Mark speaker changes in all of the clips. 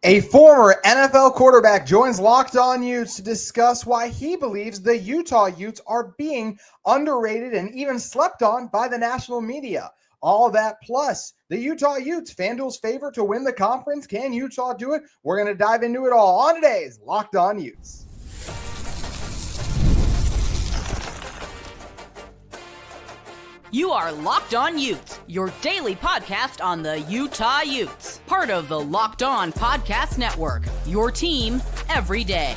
Speaker 1: A former NFL quarterback joins Locked On Utes to discuss why he believes the Utah Utes are being underrated and even slept on by the national media. All that plus the Utah Utes, FanDuel's favorite to win the conference. Can Utah do it? We're going to dive into it all on today's Locked On Utes.
Speaker 2: You are Locked On Utes, your daily podcast on the Utah Utes. Part of the Locked On Podcast Network, your team every day.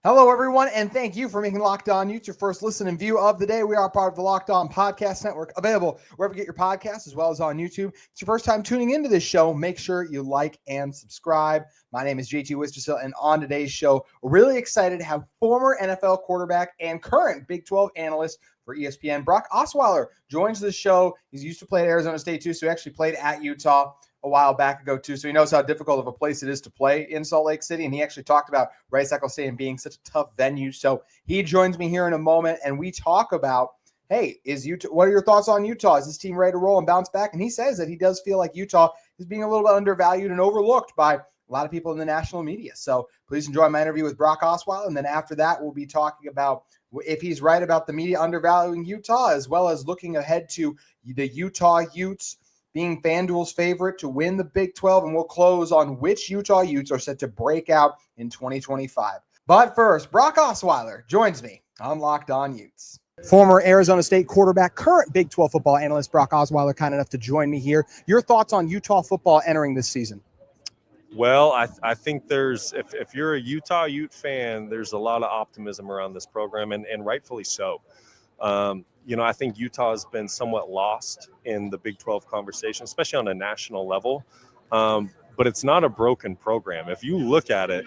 Speaker 1: Hello, everyone, and thank you for making Locked On Utes your first listen and view of the day. We are part of the Locked On Podcast Network, available wherever you get your podcasts, as well as on YouTube. If it's your first time tuning into this show, make sure you like and subscribe. My name is JT Wistrcill, and on today's show, we're really excited to have former NFL quarterback and current Big 12 analyst for ESPN, Brock Osweiler, joins the show. He's used to play at Arizona State, too, so he actually played at Utah a while back ago, too, so he knows how difficult of a place it is to play in Salt Lake City, and he actually talked about Rice-Eccles Stadium being such a tough venue. So he joins me here in a moment, and we talk about, hey, what are your thoughts on Utah? Is this team ready to roll and bounce back? And he says that he does feel like Utah is being a little bit undervalued and overlooked by a lot of people in the national media. So please enjoy my interview with Brock Osweiler, and then after that, we'll be talking about if he's right about the media undervaluing Utah, as well as looking ahead to the Utah Utes being FanDuel's favorite to win the Big 12, and we'll close on which Utah Utes are set to break out in 2025. But first, Brock Osweiler joins me on Locked On Utes. Former Arizona State quarterback, current Big 12 football analyst Brock Osweiler, kind enough to join me here. Your thoughts on Utah football entering this season?
Speaker 3: Well, I think there's, if you're a Utah Ute fan, there's a lot of optimism around this program, and rightfully so. I think Utah has been somewhat lost in the Big 12 conversation, especially on a national level. But it's not a broken program. If you look at it,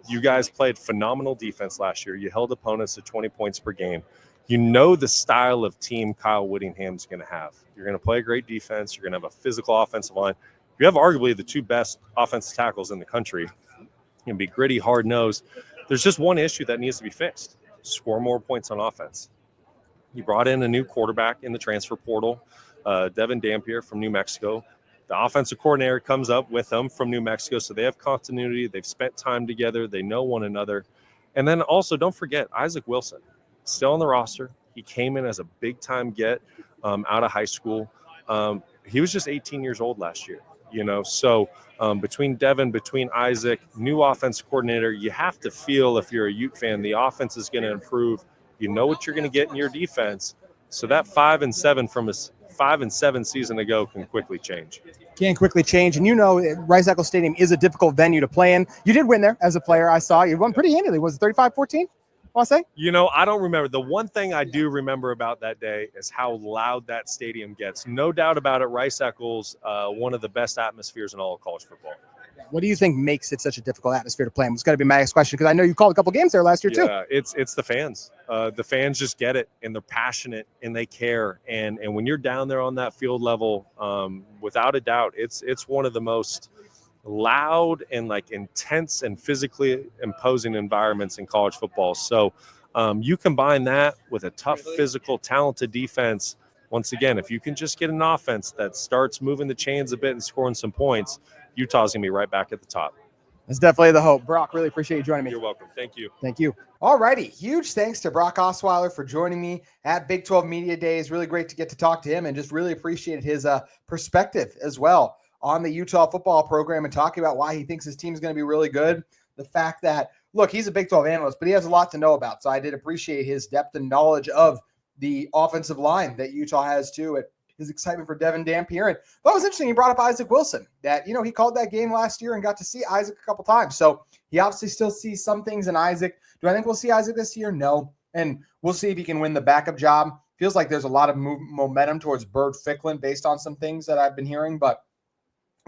Speaker 3: you guys played phenomenal defense last year. You held opponents to 20 points per game. You know the style of team Kyle Whittingham's going to have. You're going to play a great defense. You're going to have a physical offensive line. You have arguably the two best offensive tackles in the country. You can be gritty, hard-nosed. There's just one issue that needs to be fixed. Score more points on offense. You brought in a new quarterback in the transfer portal, Devin Dampier from New Mexico. The offensive coordinator comes up with them from New Mexico, so they have continuity. They've spent time together. They know one another. And then also, don't forget, Isaac Wilson, still on the roster. He came in as a big-time get out of high school. He was just 18 years old last year. So between Devin, between Isaac, new offensive coordinator, you have to feel, if you're a Ute fan, the offense is going to improve. You know what you're going to get in your defense. So that 5-7 from a 5-7 season ago can quickly change.
Speaker 1: Can quickly change. And Rice-Eccles Stadium is a difficult venue to play in. You did win there as a player. I saw you won pretty handily. Was it 35-14? Want to say?
Speaker 3: I don't remember. The one thing I do remember about that day is how loud that stadium gets. No doubt about it. Rice-Eccles, one of the best atmospheres in all of college football.
Speaker 1: What do you think makes it such a difficult atmosphere to play in? It's got to be my next question, because I know you called a couple games there last year too.
Speaker 3: Yeah, it's the fans. The fans just get it, and they're passionate, and they care. And when you're down there on that field level, without a doubt, it's one of the most loud and intense and physically imposing environments in college football. So you combine that with a tough, physical, talented defense. Once again, if you can just get an offense that starts moving the chains a bit and scoring some points, Utah's going to be right back at the top.
Speaker 1: That's definitely the hope. Brock, really appreciate you joining me.
Speaker 3: You're welcome. Thank you.
Speaker 1: Thank you. All righty. Huge thanks to Brock Osweiler for joining me at Big 12 Media Days. Really great to get to talk to him, and just really appreciated his perspective as well on the Utah football program and talking about why he thinks his team is going to be really good. The fact that, look, he's a Big 12 analyst, but he has a lot to know about. So I did appreciate his depth and knowledge of the offensive line that Utah has too, at his excitement for Devin Dampier. And that was interesting. He brought up Isaac Wilson, that, he called that game last year and got to see Isaac a couple times. So he obviously still sees some things in Isaac. Do I think we'll see Isaac this year? No. And we'll see if he can win the backup job. Feels like there's a lot of momentum towards Bird Ficklin based on some things that I've been hearing, but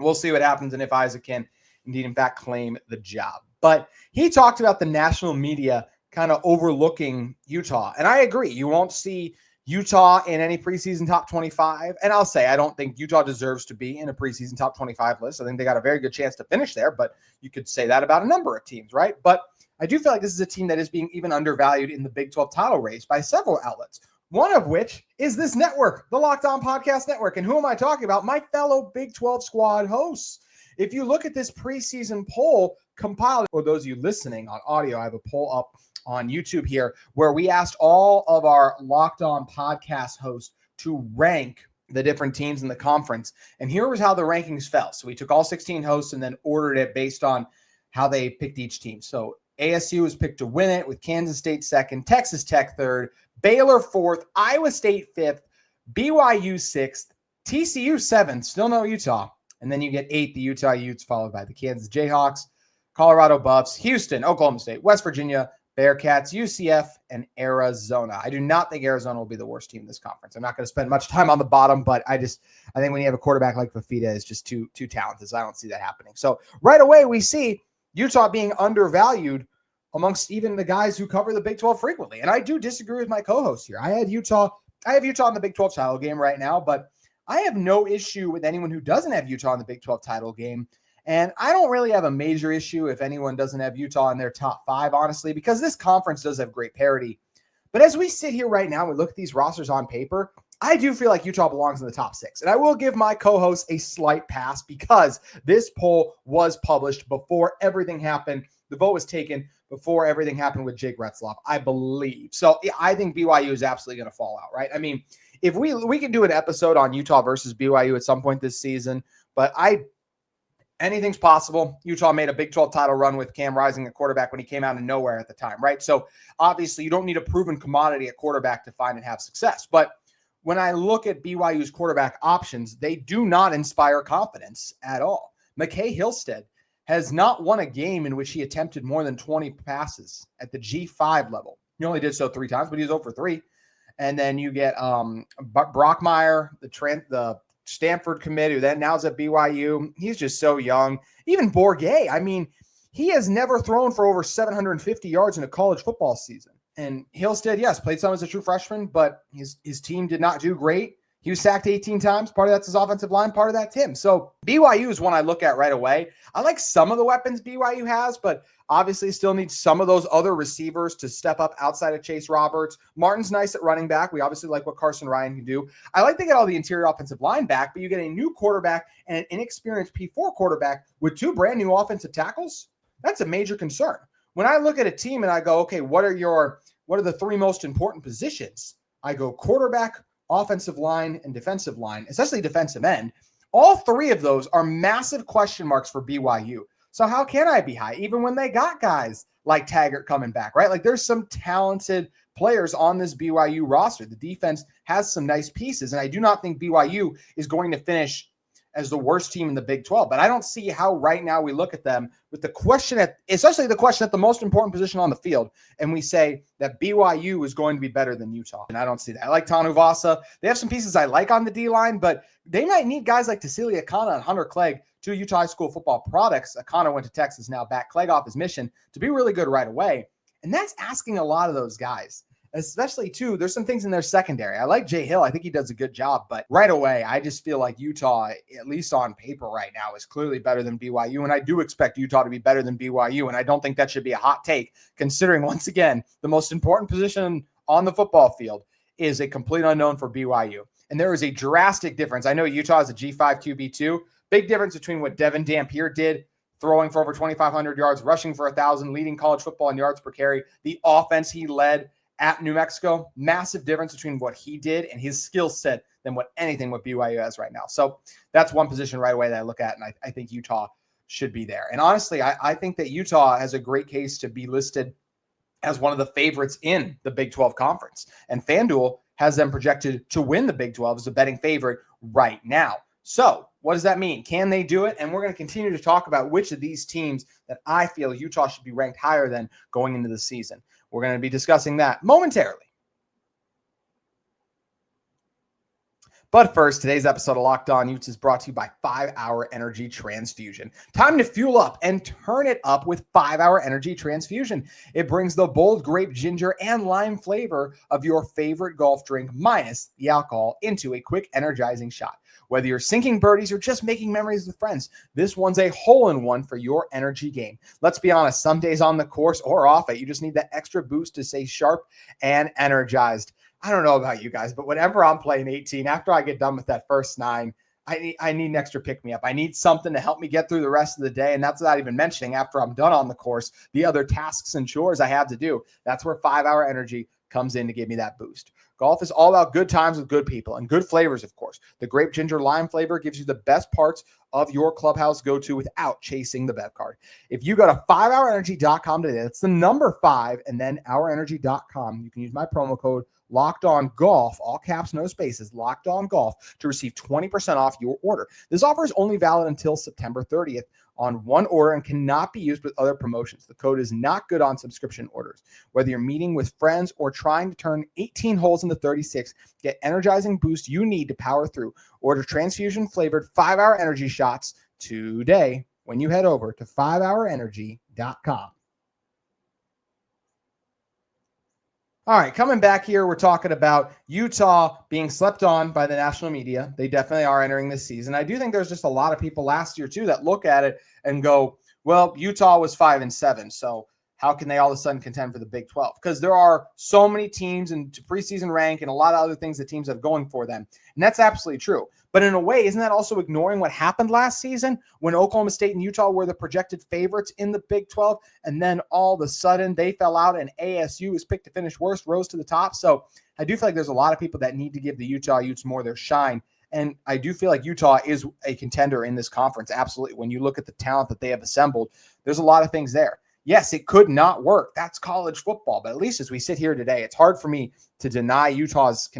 Speaker 1: we'll see what happens and if Isaac can indeed, in fact, claim the job. But he talked about the national media kind of overlooking Utah. And I agree. You won't see Utah in any preseason top 25. And I'll say, I don't think Utah deserves to be in a preseason top 25 list. I think they got a very good chance to finish there, but you could say that about a number of teams, right? But I do feel like this is a team that is being even undervalued in the Big 12 title race by several outlets. One of which is this network, the Locked On Podcast Network. And who am I talking about? My fellow Big 12 squad hosts. if you look at this preseason poll compiled, or those of you listening on audio, I have a poll up on YouTube here where we asked all of our Locked On podcast hosts to rank the different teams in the conference. And here was how the rankings fell. So we took all 16 hosts and then ordered it based on how they picked each team. So ASU was picked to win it with Kansas State second, Texas Tech third, Baylor fourth, Iowa State fifth, BYU sixth, TCU seventh, still no Utah. And then you get eighth, the Utah Utes, followed by the Kansas Jayhawks, Colorado Buffs, Houston, Oklahoma State, West Virginia, Bearcats, UCF, and Arizona. I do not think Arizona will be the worst team in this conference. I'm not going to spend much time on the bottom, but I think when you have a quarterback like Fafita is just too talented, so I don't see that happening. So right away, we see Utah being undervalued amongst even the guys who cover the Big 12 frequently. And I do disagree with my co-host here. I have Utah in the Big 12 title game right now, but I have no issue with anyone who doesn't have Utah in the Big 12 title game. And I don't really have a major issue if anyone doesn't have Utah in their top five, honestly, because this conference does have great parity. But as we sit here right now, we look at these rosters on paper, I do feel like Utah belongs in the top six. And I will give my co-host a slight pass because this poll was published before everything happened. The vote was taken before everything happened with Jake Retzloff, I believe. So I think BYU is absolutely going to fall out, right? I mean, if we could do an episode on Utah versus BYU at some point this season, but anything's possible. Utah made a Big 12 title run with Cam Rising at quarterback when he came out of nowhere at the time, right? So obviously you don't need a proven commodity at quarterback to find and have success. But when I look at BYU's quarterback options, they do not inspire confidence at all. McKay Hillstead has not won a game in which he attempted more than 20 passes at the G5 level. He only did so 3 times, but he was 0 for 3. And then you get Brockmeyer, the Stanford commit, who then now is at BYU. He's just so young. Even Bourget, I mean, he has never thrown for over 750 yards in a college football season. And Hillstead, yes, played some as a true freshman, but his team did not do great. He was sacked 18 times. Part of that's his offensive line. Part of that's him. So BYU is one I look at right away. I like some of the weapons BYU has, but obviously still needs some of those other receivers to step up outside of Chase Roberts. Martin's nice at running back. We obviously like what Carson Ryan can do. I like to get all the interior offensive line back, but you get a new quarterback and an inexperienced P4 quarterback with 2 brand new offensive tackles. That's a major concern. When I look at a team and I go, okay, what are the 3 most important positions? I go quarterback, offensive line, and defensive line, especially defensive end. All 3 of those are massive question marks for BYU. So how can I be high, even when they got guys like Taggart coming back, right? Like there's some talented players on this BYU roster. The defense has some nice pieces, and I do not think BYU is going to finish as the worst team in the Big 12. But I don't see how right now we look at them with the question especially the question at the most important position on the field, and we say that BYU is going to be better than Utah. And I don't see that. I like Tanu Vasa. They have some pieces I like on the D-line, but they might need guys like Tassili Akana and Hunter Clegg, 2 Utah High School football products. Akana went to Texas, now back. Clegg off his mission to be really good right away. And that's asking a lot of those guys. Especially, too, there's some things in their secondary. I like Jay Hill. I think he does a good job. But right away, I just feel like Utah, at least on paper right now, is clearly better than BYU. And I do expect Utah to be better than BYU. And I don't think that should be a hot take, considering, once again, the most important position on the football field is a complete unknown for BYU. And there is a drastic difference. I know Utah is a G5 QB2. Big difference between what Devin Dampier did, throwing for over 2,500 yards, rushing for 1,000, leading college football in yards per carry, the offense he led at New Mexico. Massive difference between what he did and his skill set than what BYU has right now. So that's one position right away that I look at, and I think Utah should be there. And honestly, I think that Utah has a great case to be listed as one of the favorites in the Big 12 conference. And FanDuel has them projected to win the Big 12 as a betting favorite right now. So what does that mean? Can they do it? And we're going to continue to talk about which of these teams that I feel Utah should be ranked higher than going into the season. We're going to be discussing that momentarily. But first, today's episode of Locked On Utes is brought to you by 5-Hour Energy Transfusion. Time to fuel up and turn it up with 5-Hour Energy Transfusion. It brings the bold grape, ginger, and lime flavor of your favorite golf drink minus the alcohol into a quick, energizing shot. Whether you're sinking birdies or just making memories with friends, this one's a hole-in-one for your energy game. Let's be honest, some days on the course or off it, you just need that extra boost to stay sharp and energized. I don't know about you guys, but whenever I'm playing 18, after I get done with that first 9, I need an extra pick-me-up. I need something to help me get through the rest of the day, and that's not even mentioning after I'm done on the course, the other tasks and chores I have to do. That's where 5-Hour Energy comes in to give me that boost. Golf is all about good times with good people and good flavors, of course. The grape ginger lime flavor gives you the best parts of your clubhouse go-to without chasing the bev card. If you go to 5hourenergy.com today, that's the number 5 and then hourenergy.com. You can use my promo code Locked On Golf, all caps, no spaces, Locked On Golf, to receive 20% off your order. This offer is only valid until September 30th on one order and cannot be used with other promotions. The code is not good on subscription orders. Whether you're meeting with friends or trying to turn 18 holes into 36, get energizing boost you need to power through. Order transfusion flavored 5-Hour Energy shots today when you head over to 5hourenergy.com. All right, coming back here, we're talking about Utah being slept on by the national media. They definitely are entering this season. I do think there's just a lot of people last year, too, that look at it and go, well, Utah was 5-7, so how can they all of a sudden contend for the Big 12? Because there are so many teams and preseason rank and a lot of other things that teams have going for them. And that's absolutely true. But in a way, isn't that also ignoring what happened last season when Oklahoma State and Utah were the projected favorites in the Big 12? And then all of a sudden they fell out and ASU was picked to finish worst, rose to the top. So I do feel like there's a lot of people that need to give the Utah Utes more their shine. And I do feel like Utah is a contender in this conference. Absolutely. When you look at the talent that they have assembled, there's a lot of things there. Yes, it could not work. That's college football. But at least as we sit here today, it's hard for me to deny Utah's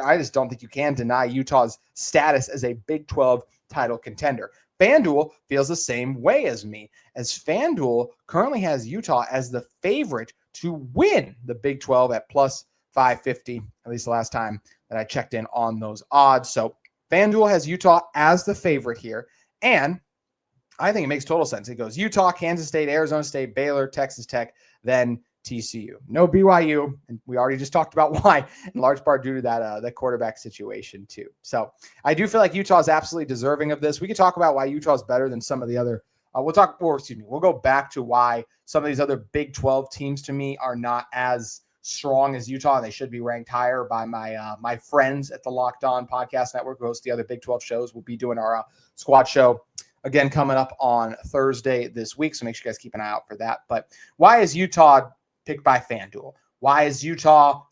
Speaker 1: I just don't think you can deny Utah's status as a Big 12 title contender. FanDuel feels the same way as me, as FanDuel currently has Utah as the favorite to win the Big 12 at plus 550, at least the last time that I checked in on those odds. So FanDuel has Utah as the favorite here. And I think it makes total sense. It goes Utah, Kansas State, Arizona State, Baylor, Texas Tech, then TCU. No BYU, and we already just talked about why, in large part due to that quarterback situation too. So I do feel like Utah is absolutely deserving of this. We could talk about why Utah is better than some of the other. We'll go back to why some of these other Big 12 teams to me are not as strong as Utah. They should be ranked higher by my friends at the Locked On Podcast Network, who host the other Big 12 shows. We'll be doing our squad show again coming up on Thursday this week, so make sure you guys keep an eye out for that. But why is Utah picked by FanDuel? Why is Utah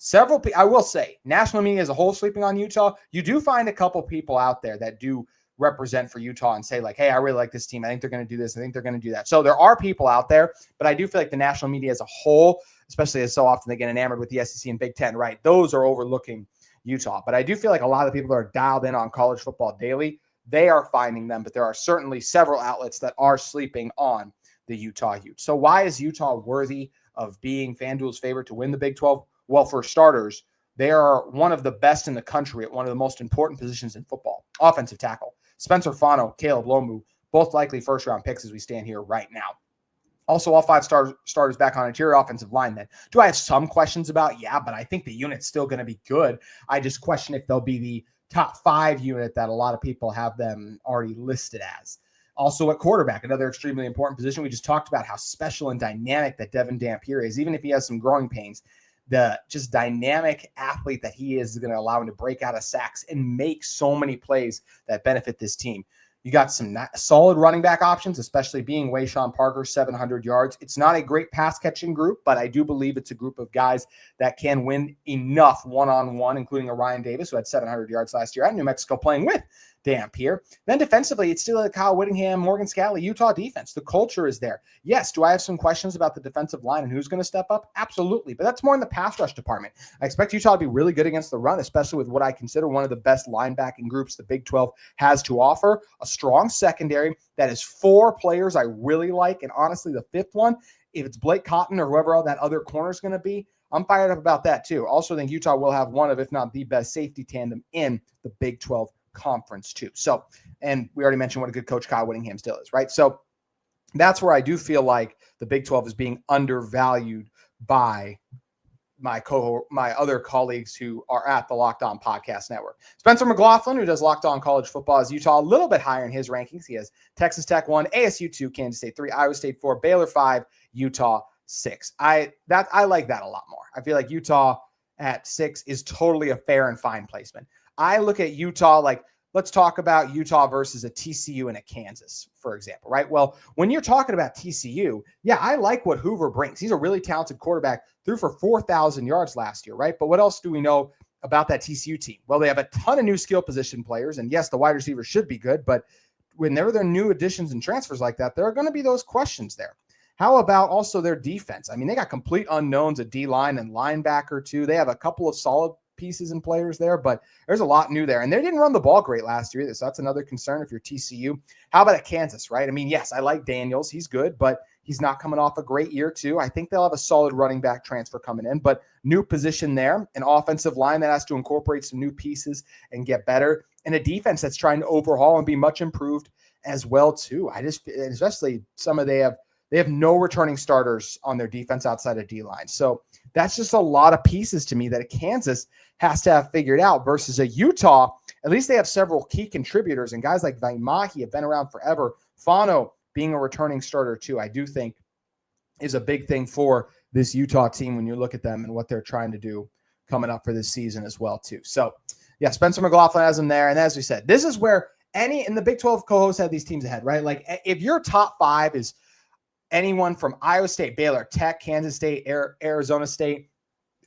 Speaker 1: I will say, national media as a whole sleeping on Utah. You do find a couple people out there that do represent for Utah and say like, hey, I really like this team. I think they're going to do this. I think they're going to do that. So there are people out there, but I do feel like the national media as a whole, especially as so often they get enamored with the SEC and Big Ten, right? Those are overlooking Utah. But I do feel like a lot of people that are dialed in on college football daily, they are finding them, but there are certainly several outlets that are sleeping on the Utah Utes. So why is Utah worthy of being FanDuel's favorite to win the Big 12? Well, for starters, they are one of the best in the country at one of the most important positions in football, offensive tackle. Spencer Fano, Caleb Lomu, both likely first-round picks as we stand here right now. Also, all 5 starters back on interior offensive line then. Do I have some questions about? Yeah, but I think the unit's still going to be good. I just question if they'll be the top 5 unit that a lot of people have them already listed as. Also at quarterback, another extremely important position. We just talked about how special and dynamic that Devin Dampier is. Even if he has some growing pains, the just dynamic athlete that he is going to allow him to break out of sacks and make so many plays that benefit this team. You got some solid running back options, especially being Wayshawn Parker, 700 yards. It's not a great pass-catching group, but I do believe it's a group of guys that can win enough one-on-one, including a Ryan Davis, who had 700 yards last year at New Mexico playing with Dampier. Then defensively, it's still a Kyle Whittingham, Morgan Scalley, Utah defense. The culture is there. Yes, do I have some questions about the defensive line and who's going to step up? Absolutely, but that's more in the pass rush department. I expect Utah to be really good against the run, especially with what I consider one of the best linebacking groups the Big 12 has to offer. A strong secondary that is 4 players I really like, and honestly, the 5th one, if it's Blake Cotton or whoever that other corner is going to be, I'm fired up about that too. Also think Utah will have one of, if not the best safety tandem in the Big 12 conference too. So, and we already mentioned what a good coach Kyle Whittingham still is, right? So that's where I do feel like the Big 12 is being undervalued by my other colleagues who are at the Locked On Podcast Network. Spencer McLaughlin, who does Locked On College Football, is Utah a little bit higher in his rankings. He has Texas Tech 1, ASU 2, Kansas State 3, Iowa State 4, Baylor 5, Utah 6. I like that a lot more. I feel like Utah at 6 is totally a fair and fine placement. I look at Utah like let's talk about Utah versus a TCU and a Kansas, for example, right? Well, when you're talking about TCU, yeah, I like what Hoover brings. He's a really talented quarterback, threw for 4,000 yards last year, right? But what else do we know about that TCU team? Well, they have a ton of new skill position players, and yes, the wide receivers should be good, but whenever there are new additions and transfers like that, there are going to be those questions there. How about also their defense? I mean, they got complete unknowns at D-line and linebacker too. They have a couple of solid pieces and players there, but there's a lot new there. And they didn't run the ball great last year either, so that's another concern if you're TCU. How about at Kansas, right? I mean, yes, I like Daniels. He's good, but he's not coming off a great year too. I think they'll have a solid running back transfer coming in, but new position there, an offensive line that has to incorporate some new pieces and get better, and a defense that's trying to overhaul and be much improved as well too. Especially they have no returning starters on their defense outside of D-line. So that's just a lot of pieces to me that Kansas has to have figured out versus a Utah. At least they have several key contributors, and guys like Vaimahi have been around forever. Fano being a returning starter too, I do think is a big thing for this Utah team when you look at them and what they're trying to do coming up for this season as well too. So yeah, Spencer McLaughlin has them there. And as we said, this is where in the Big 12 co-hosts had these teams ahead, right? Like if your top five is anyone from Iowa State, Baylor, Tech, Kansas State, Arizona State,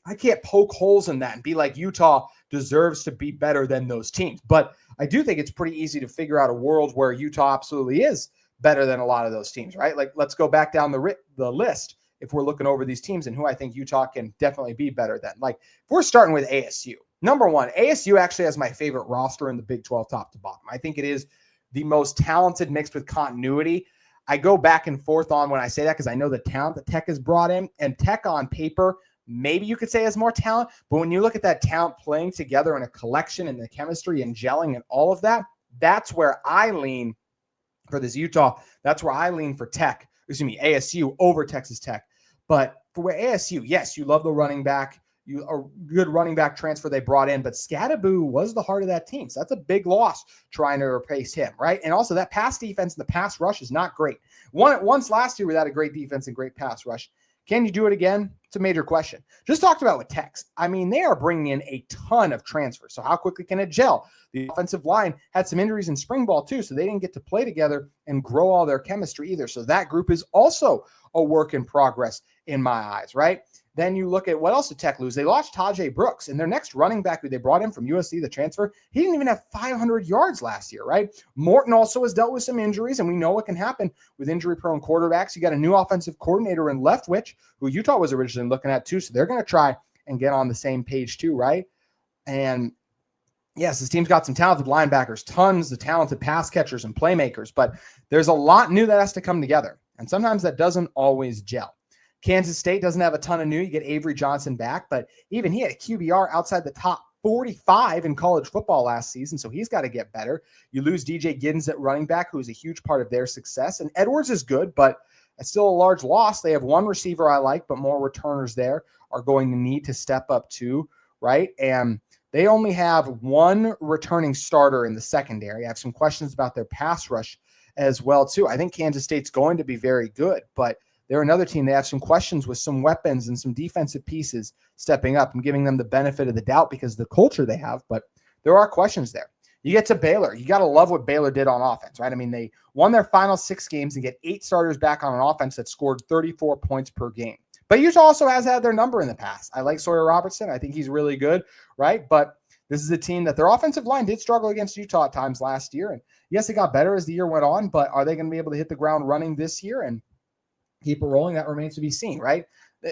Speaker 1: I can't poke holes in that and be like Utah deserves to be better than those teams. But I do think it's pretty easy to figure out a world where Utah absolutely is better than a lot of those teams, right? Like let's go back down the list if we're looking over these teams and who I think Utah can definitely be better than. Like if we're starting with ASU, number one, ASU actually has my favorite roster in the Big 12 top to bottom. I think it is the most talented mixed with continuity. I go back and forth on when I say that because I know the talent that Tech has brought in, and Tech on paper, maybe you could say has more talent, but when you look at that talent playing together in a collection and the chemistry and gelling and all of that, that's where I lean for this Utah. That's where I lean for ASU over Texas Tech. But for ASU, yes, you love the running back. A good running back transfer they brought in, but Scadaboo was the heart of that team. So that's a big loss trying to replace him, right? And also that pass defense and the pass rush is not great. Once last year without a great defense and great pass rush. Can you do it again? It's a major question. Just talked about with Tex. I mean, they are bringing in a ton of transfers. So how quickly can it gel? The offensive line had some injuries in spring ball too, so they didn't get to play together and grow all their chemistry either. So that group is also a work in progress in my eyes, right? Then you look at what else did Tech lose? They lost Tajay Brooks, and their next running back who they brought in from USC, the transfer, he didn't even have 500 yards last year, right? Morton also has dealt with some injuries, and we know what can happen with injury-prone quarterbacks. You got a new offensive coordinator in Leftwich, who Utah was originally looking at too, so they're going to try and get on the same page too, right? And yes, this team's got some talented linebackers, tons of talented pass catchers and playmakers, but there's a lot new that has to come together, and sometimes that doesn't always gel. Kansas State doesn't have a ton of new. You get Avery Johnson back, but even he had a QBR outside the top 45 in college football last season, so he's got to get better. You lose DJ Giddens at running back, who is a huge part of their success, and Edwards is good, but it's still a large loss. They have one receiver I like, but more returners there are going to need to step up too, right? And they only have one returning starter in the secondary. I have some questions about their pass rush as well too. I think Kansas State's going to be very good, but they're another team. They have some questions with some weapons and some defensive pieces stepping up and giving them the benefit of the doubt because of the culture they have, but there are questions there. You get to Baylor. You got to love what Baylor did on offense, right? I mean, they won their final 6 games and get 8 starters back on an offense that scored 34 points per game. But Utah also has had their number in the past. I like Sawyer Robertson. I think he's really good, right? But this is a team that their offensive line did struggle against Utah at times last year. And yes, it got better as the year went on, but are they going to be able to hit the ground running this year and keep it rolling? That remains to be seen, right?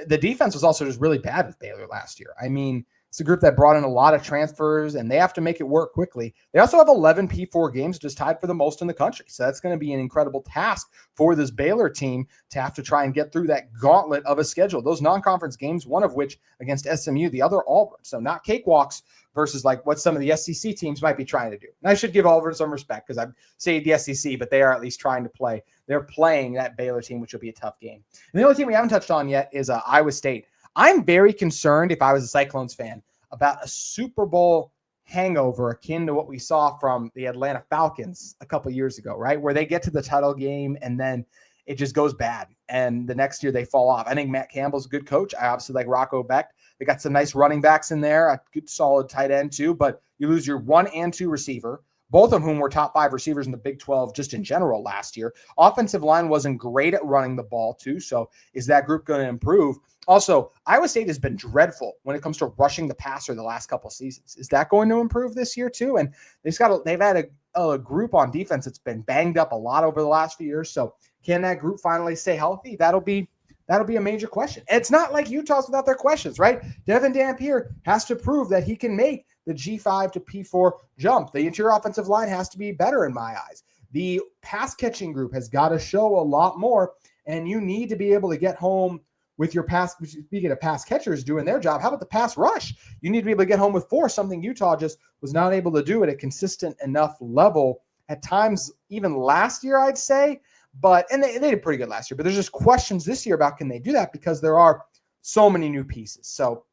Speaker 1: The defense was also just really bad with Baylor last year. I mean, it's a group that brought in a lot of transfers, and they have to make it work quickly. They also have 11 P4 games, just tied for the most in the country. So that's going to be an incredible task for this Baylor team to have to try and get through that gauntlet of a schedule. Those non-conference games, one of which against SMU, the other Auburn. So not cakewalks versus like what some of the SEC teams might be trying to do. And I should give Auburn some respect because I've said the SEC, but they are at least trying to play. They're playing that Baylor team, which will be a tough game. And the only team we haven't touched on yet is Iowa State. I'm very concerned, if I was a Cyclones fan, about a Super Bowl hangover akin to what we saw from the Atlanta Falcons a couple years ago, right? Where they get to the title game and then it just goes bad. And the next year they fall off. I think Matt Campbell's a good coach. I obviously like Rocco Becht. They got some nice running backs in there, a good solid tight end too, but you lose your 1 and 2 receiver. both of whom were top 5 receivers in the Big 12 just in general last year. Offensive line wasn't great at running the ball too, so is that group going to improve? Also, Iowa State has been dreadful when it comes to rushing the passer the last couple seasons. Is that going to improve this year too? And they've had a group on defense that's been banged up a lot over the last few years, so can that group finally stay healthy? That'll be a major question. And it's not like Utah's without their questions, right? Devin Dampier has to prove that he can make the G5 to P4 jump. The interior offensive line has to be better in my eyes. The pass catching group has got to show a lot more, and you need to be able to get home with your pass. Speaking of pass catchers doing their job, how about the pass rush? You need to be able to get home with 4, something Utah just was not able to do at a consistent enough level at times, even last year, I'd say. And they did pretty good last year, but there's just questions this year about can they do that because there are so many new pieces. So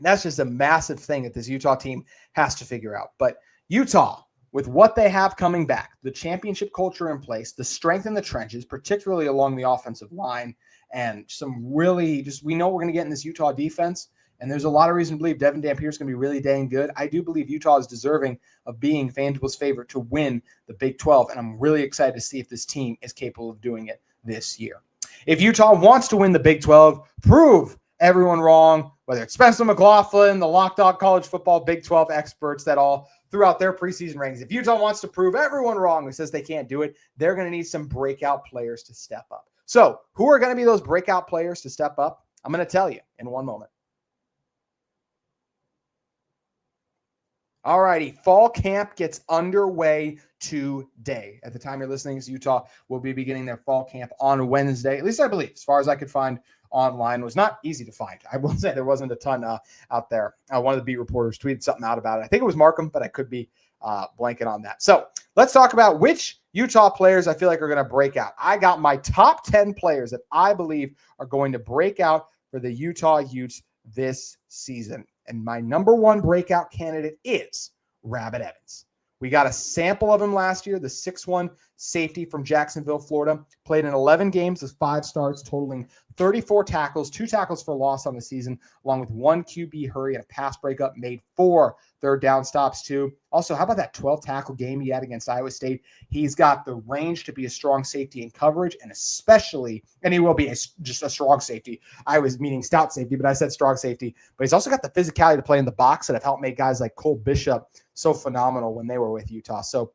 Speaker 1: that's just a massive thing that this Utah team has to figure out. But Utah, with what they have coming back, the championship culture in place, the strength in the trenches, particularly along the offensive line, and some really we know we're going to get in this Utah defense. And there's a lot of reason to believe Devin Dampier is going to be really dang good. I do believe Utah is deserving of being FanDuel's favorite to win the Big 12, and I'm really excited to see if this team is capable of doing it this year. If Utah wants to win the Big 12, prove everyone wrong, whether it's Spencer McLaughlin, the Locked On College Football Big 12 experts that all throughout their preseason rankings. If Utah wants to prove everyone wrong who says they can't do it, they're going to need some breakout players to step up. So who are going to be those breakout players to step up? I'm going to tell you in one moment. All righty, fall camp gets underway today. At the time you're listening, Utah will be beginning their fall camp on Wednesday. At least I believe, as far as I could find online. It was not easy to find. I will say there wasn't a ton out there. One of the beat reporters tweeted something out about it. I think it was Markham, but I could be blanking on that. So let's talk about which Utah players I feel like are going to break out. I got my top 10 players that I believe are going to break out for the Utah Utes this season. And my number 1 breakout candidate is Rabbit Evans. We got a sample of him last year, the 6'1" safety from Jacksonville, Florida. Played in 11 games with 5 starts, totaling 34 tackles, 2 tackles for loss on the season, along with 1 QB hurry and a pass breakup, made 4 third down stops too. Also, how about that 12 tackle game he had against Iowa State? He's got the range to be a strong safety in coverage, and especially, and he will be just a strong safety. I was meaning stout safety, but I said strong safety. But he's also got the physicality to play in the box that have helped make guys like Cole Bishop so phenomenal when they were with Utah. So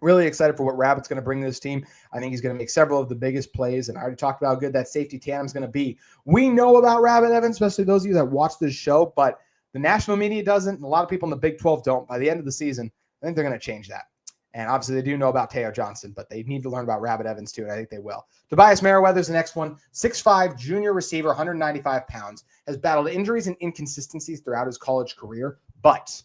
Speaker 1: really excited for what Rabbit's going to bring to this team. I think he's going to make several of the biggest plays, and I already talked about how good that safety tandem is going to be. We know about Rabbit Evans, especially those of you that watch this show, but the national media doesn't, and a lot of people in the Big 12 don't. By the end of the season, I think they're going to change that. And obviously they do know about Teo Johnson, but they need to learn about Rabbit Evans too, and I think they will. Tobias Merriweather is the next one. 6'5", junior receiver, 195 pounds, has battled injuries and inconsistencies throughout his college career, but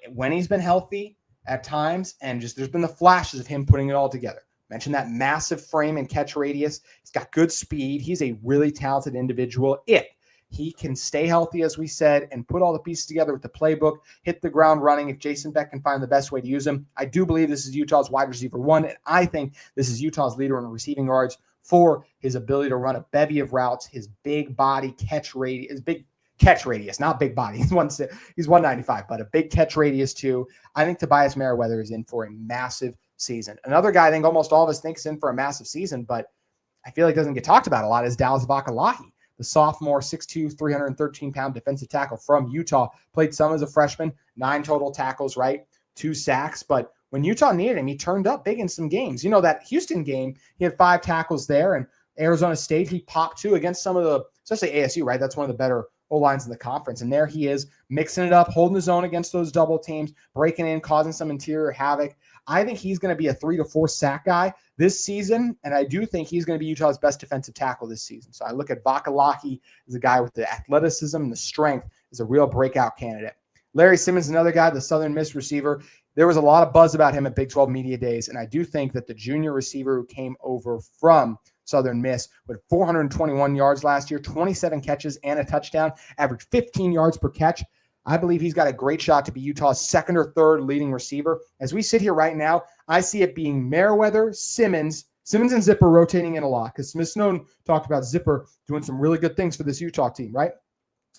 Speaker 1: when he's been healthy at times, and just there's been the flashes of him putting it all together. Mentioned that massive frame and catch radius. He's got good speed. He's a really talented individual. If he can stay healthy, as we said, and put all the pieces together with the playbook, hit the ground running, if Jason Beck can find the best way to use him, I do believe this is Utah's wide receiver 1, and I think this is Utah's leader in receiving yards for his ability to run a bevy of routes, his big body catch radius, his big catch radius, not big body. He's 195, but a big catch radius too. I think Tobias Merriweather is in for a massive season. Another guy I think almost all of us think is in for a massive season, but I feel like doesn't get talked about a lot, is Dallas Vakalahi, the sophomore, 6'2", 313-pound defensive tackle from Utah. Played some as a freshman, 9 total tackles, right? 2 sacks, but when Utah needed him, he turned up big in some games. You know, that Houston game, he had 5 tackles there, and Arizona State, he popped 2 against some of the, especially ASU, right? That's one of the better O-lines in the conference. And there he is, mixing it up, holding his own against those double teams, breaking in, causing some interior havoc. I think he's going to be a 3 to 4 sack guy this season, and I do think he's going to be Utah's best defensive tackle this season. So I look at Vakalahi as a guy with the athleticism and the strength, as a real breakout candidate. Larry Simmons, another guy, the Southern Miss receiver. There was a lot of buzz about him at Big 12 Media Days, and I do think that the junior receiver who came over from Southern Miss with 421 yards last year, 27 catches and a touchdown, averaged 15 yards per catch. I believe he's got a great shot to be Utah's 2nd or 3rd leading receiver. As we sit here right now, I see it being Merriweather, Simmons and Zipper rotating in a lot, because Smith Snowden talked about Zipper doing some really good things for this Utah team, right?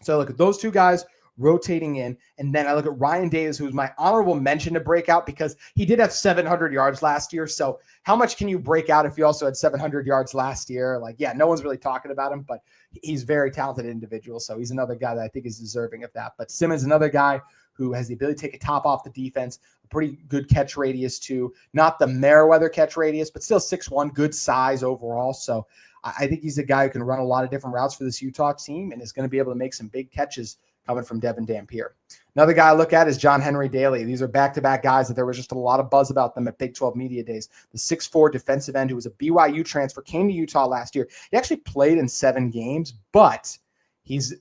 Speaker 1: So look at those 2 guys rotating in. And then I look at Ryan Davis, who's my honorable mention to Breakout because he did have 700 yards last year. So how much can you break out if you also had 700 yards last year? Like, yeah, no one's really talking about him, but he's a very talented individual. So he's another guy that I think is deserving of that. But Simmons, another guy who has the ability to take a top off the defense, a pretty good catch radius too. Not the Merriweather catch radius, but still 6'1", good size overall. So I think he's a guy who can run a lot of different routes for this Utah team and is going to be able to make some big catches coming from Devin Dampier. Another guy I look at is John Henry Daly. These are back-to-back guys that there was just a lot of buzz about them at Big 12 Media Days. The 6'4" defensive end who was a BYU transfer, came to Utah last year. He actually played in 7 games, but he's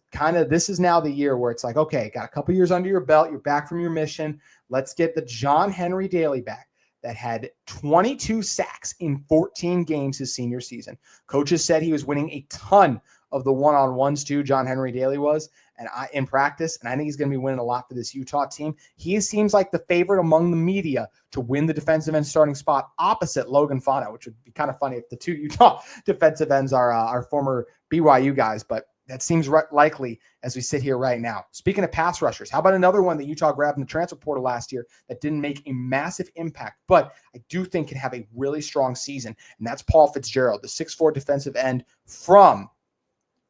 Speaker 1: this is now the year where it's like, okay, got a couple years under your belt. You're back from your mission. Let's get the John Henry Daly back that had 22 sacks in 14 games his senior season. Coaches said he was winning a ton of the one-on-ones too, John Henry Daly was, in practice, and I think he's going to be winning a lot for this Utah team. He seems like the favorite among the media to win the defensive end starting spot opposite Logan Fano, which would be kind of funny if the 2 Utah defensive ends are former BYU guys, but that seems likely as we sit here right now. Speaking of pass rushers, how about another one that Utah grabbed in the transfer portal last year that didn't make a massive impact, but I do think can have a really strong season, and that's Paul Fitzgerald, the 6'4" defensive end from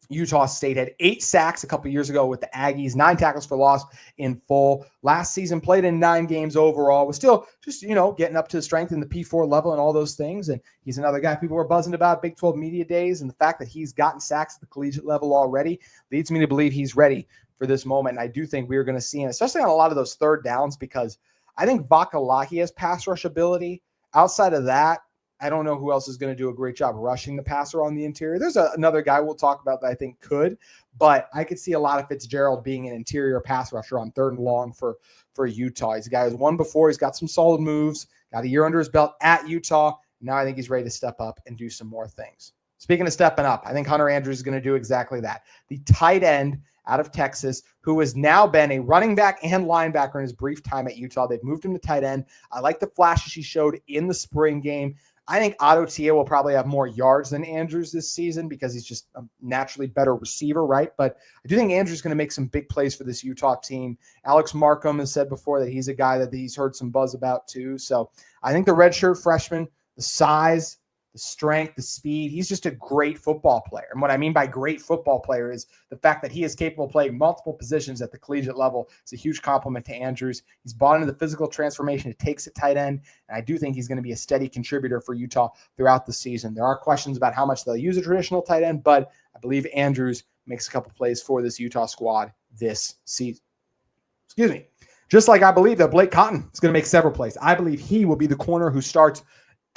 Speaker 1: Utah State. Had 8 sacks a couple years ago with the Aggies, 9 tackles for loss in full. Last season played in 9 games overall. Was still just, getting up to strength in the P4 level and all those things. And he's another guy people were buzzing about Big 12 Media Days. And the fact that he's gotten sacks at the collegiate level already leads me to believe he's ready for this moment. And I do think we're going to see him, especially on a lot of those third downs, because I think Vakalahi has pass rush ability. Outside of that, I don't know who else is going to do a great job rushing the passer on the interior. There's another guy we'll talk about that I think could, but I could see a lot of Fitzgerald being an interior pass rusher on 3rd and long for Utah. He's a guy who's won before. He's got some solid moves, got a year under his belt at Utah. Now I think he's ready to step up and do some more things. Speaking of stepping up, I think Hunter Andrews is going to do exactly that. The tight end out of Texas, who has now been a running back and linebacker in his brief time at Utah. They've moved him to tight end. I like the flashes he showed in the spring game. I think Otto Tia will probably have more yards than Andrews this season because he's just a naturally better receiver, right? But I do think Andrews is going to make some big plays for this Utah team. Alex Markham has said before that he's a guy that he's heard some buzz about too. So I think the redshirt freshman, the size, the strength, the speed, he's just a great football player. And what I mean by great football player is the fact that he is capable of playing multiple positions at the collegiate level. It's a huge compliment to Andrews. He's bought into the physical transformation it takes at tight end, and I do think he's going to be a steady contributor for Utah throughout the season. There are questions about how much they'll use a traditional tight end, but I believe Andrews makes a couple plays for this Utah squad this season. Excuse me. Just like I believe that Blake Cotton is going to make several plays. I believe he will be the corner who starts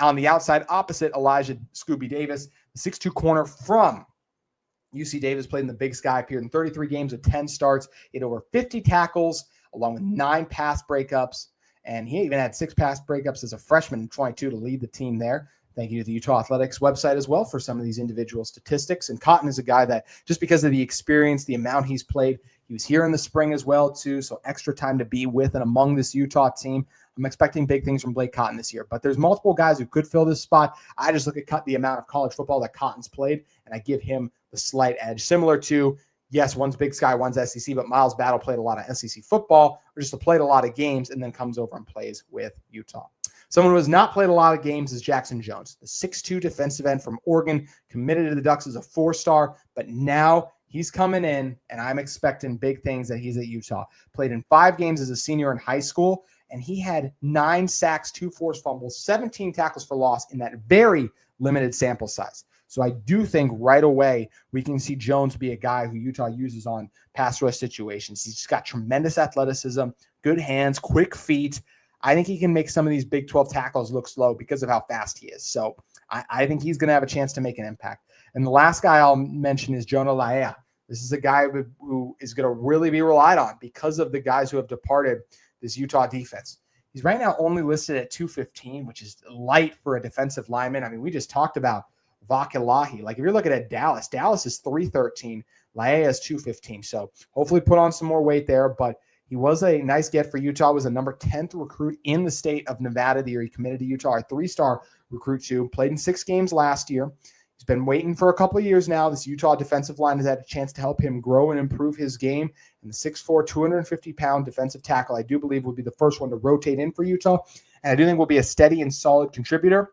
Speaker 1: on the outside opposite Elijah Scooby Davis, the 6'2" corner from UC Davis, played in the Big Sky, appeared in 33 games with 10 starts. He had over 50 tackles along with 9 pass breakups, and he even had 6 pass breakups as a freshman in 22 to lead the team there. Thank you to the Utah Athletics website as well for some of these individual statistics. And Cotton is a guy that just because of the experience, the amount he's played, he was here in the spring as well too, so extra time to be with and among this Utah team. I'm expecting big things from Blake Cotton this year, but there's multiple guys who could fill this spot. I just look at the amount of college football that Cotton's played, and I give him the slight edge. Similar to, yes, one's Big Sky, one's SEC, but Miles Battle played a lot of SEC football, or just played a lot of games, and then comes over and plays with Utah. Someone who has not played a lot of games is Jackson Jones, the 6'2" defensive end from Oregon, committed to the Ducks as a 4-star, but now he's coming in, and I'm expecting big things that he's at Utah. Played in 5 games as a senior in high school, and he had 9 sacks, 2 forced fumbles, 17 tackles for loss in that very limited sample size. So I do think right away we can see Jones be a guy who Utah uses on pass rush situations. He's just got tremendous athleticism, good hands, quick feet. I think he can make some of these Big 12 tackles look slow because of how fast he is. So I think he's going to have a chance to make an impact. And the last guy I'll mention is Jonah Laea. This is a guy who is going to really be relied on because of the guys who have departed this Utah defense. He's right now only listed at 215, which is light for a defensive lineman. I mean, we just talked about Vakalahi. Like if you're looking at Dallas is 313. Laea is 215. So hopefully put on some more weight there, but he was a nice get for Utah. Was a number 10th recruit in the state of Nevada the year he committed to Utah, a 3-star recruit too. Played in 6 games last year. He's been waiting for a couple of years now. This Utah defensive line has had a chance to help him grow and improve his game. And the 6'4", 250-pound defensive tackle, I do believe, will be the first one to rotate in for Utah. And I do think will be a steady and solid contributor.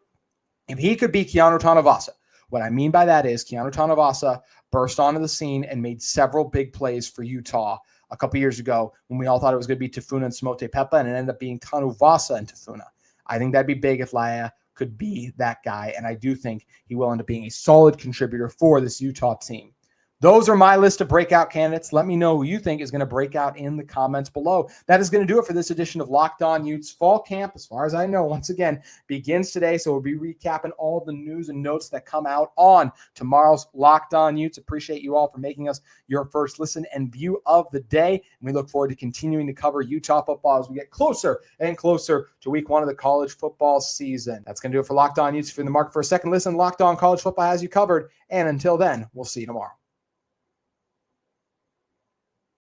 Speaker 1: If he could be Keanu Tanavasa, what I mean by that is Keanu Tanavasa burst onto the scene and made several big plays for Utah a couple years ago when we all thought it was going to be Tafuna and Simote Pepa, and it ended up being Tanuvasa and Tafuna. I think that'd be big if Laia could be that guy, and I do think he will end up being a solid contributor for this Utah team. Those are my list of breakout candidates. Let me know who you think is going to break out in the comments below. That is going to do it for this edition of Locked On Utes. Fall camp, as far as I know, once again, begins today. So we'll be recapping all the news and notes that come out on tomorrow's Locked On Utes. Appreciate you all for making us your first listen and view of the day. And we look forward to continuing to cover Utah football as we get closer and closer to week 1 of the college football season. That's going to do it for Locked On Utes. If you're in the market for a second listen, Locked On College Football has you covered. And until then, we'll see you tomorrow.